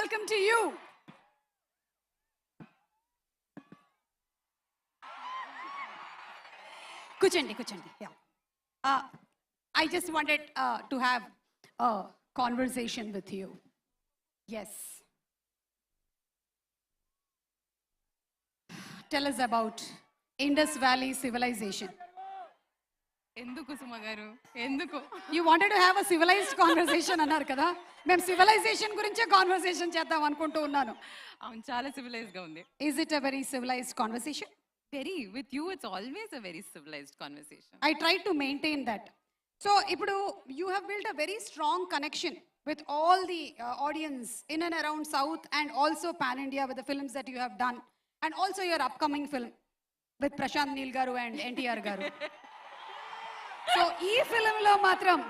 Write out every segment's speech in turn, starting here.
welcome to you. Kuchandi. Yeah. I just wanted to have a conversation with you. Yes. Tell us about Indus Valley civilization. ఎందుకు సుమ గారు ఎందుకు You wanted to have a civilized conversation అన్నారు కదా మేము civilization గురించే conversation చేద్దాం అనుకుంటూ ఉన్నాను. అవును చాలా సివిలైజ్డ్ గా ఉంది. Is it a very civilized conversation? Very with you it's always a very civilised conversation. I try to maintain that. So, ఇప్పుడు you have built a very strong connection with all the audience in and around South and also pan India with the films that you have done and also your upcoming film with Prashant Neel garu and NTR garu. So, ee film lo matram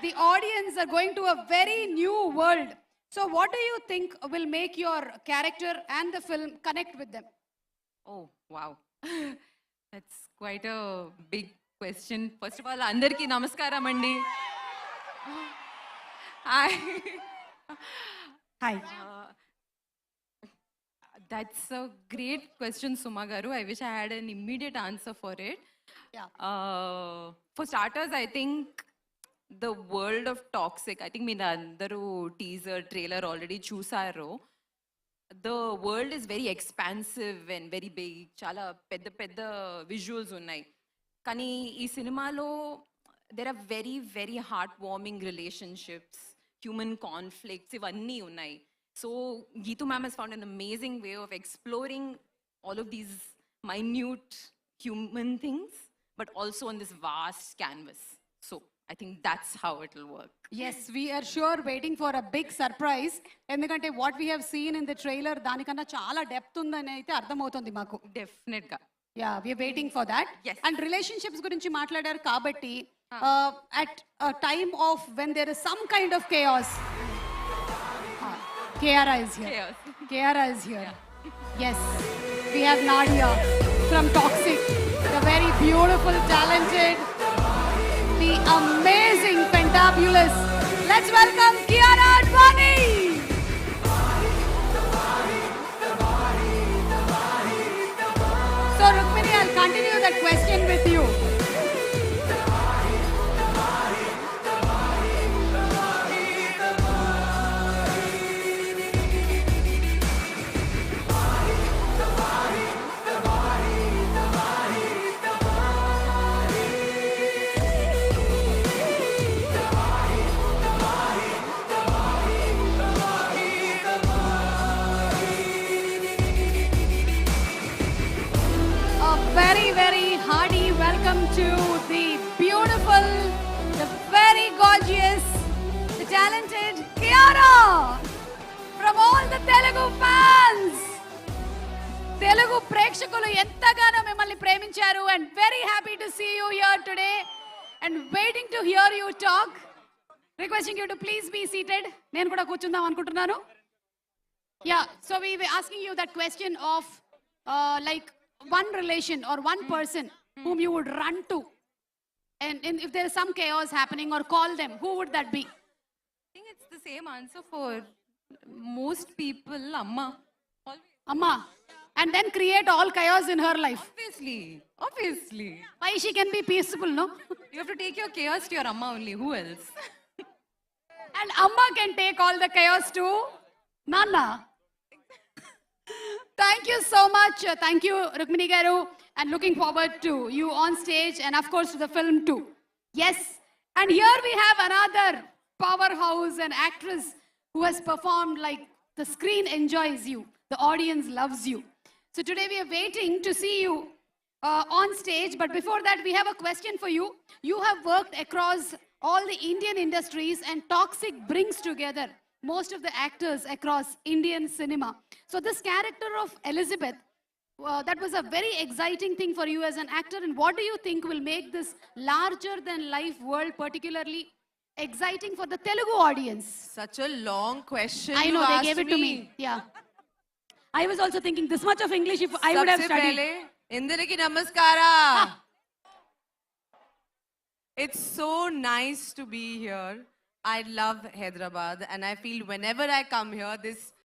the audience are going to a very new world. So, what do you think will make your character and the film connect with them? Oh wow that's quite a big question. First of all అందరికీ నమస్కారం అండి. Hi. Hi. That's a great question, Suma garu. I wish I had an immediate answer for it. Yeah. For starters, I think the world of toxic, I think మీరు అందరూ teaser trailer already చూసారు. The world is very expansive and very big. చాలా పెద్ద పెద్ద visuals ఉన్నాయి. కానీ ఈ సినిమాలో there are very very heartwarming relationships, human conflicts, ఇవన్నీ ఉన్నాయి. So Geetu ma'am has found an amazing way of exploring all of these minute human things, but also on this vast canvas. So I think that's how it will work. Yes, we are sure waiting for a big surprise. ఎందుకంటే what we have seen in the trailer దానికన్నా చాలా depth ఉందని అయితే అర్థమవుతుంది మాకు. Definitely. Yeah, we are waiting for that. Yes. And relationships గురించి మాట్లాడారు కాబట్టి at a time of when there is some kind of chaos. Kiara is here. Chaos. Kiara is here. Yes, we have Nadia from Toxic, the very beautiful, talented, the amazing, fantabulous. Let's welcome Kiara Advani. So Rukmini, I'll continue that question with you. Very, very hearty welcome to the beautiful, the very gorgeous, the talented Kiara from all the Telugu fans. Telugu ప్రేక్షకులు ఎంతగానో మిమ్మల్ని ప్రేమించారు and very happy to see you here today and waiting to hear you talk. Requesting you to please be seated. నేను కూడా కూర్చుందాం అనుకుంటున్నాను. Yeah, so we were asking you that question of like one relation or one person whom you would run to, and if there is some chaos happening or call them, who would that be? I think it's the same answer for most people. Amma. Always. Amma. And then create all chaos in her life. Obviously. Why she can be peaceful, no? You have to take your chaos to your Amma only. Who else? And Amma can take all the chaos to Nana. Thank you so much. Thank you, Rukmini garu, and looking forward to you on stage and of course to the film too. Yes, and here we have another powerhouse and actress who has performed like the screen enjoys you, the audience loves you. So today we are waiting to see you on stage, but before that we have a question for you. You have worked across all the Indian industries and Toxic brings together most of the actors across Indian cinema. So this character of Elizabeth, that was a very exciting thing for you as an actor. And what do you think will make this larger than life world particularly exciting for the Telugu audience? Such a long question. I know, they gave it to me. Yeah. I was also thinking this much of English if I would have studied. Indariki namaskara. It's so nice to be here. I love Hyderabad and I feel whenever I come here, this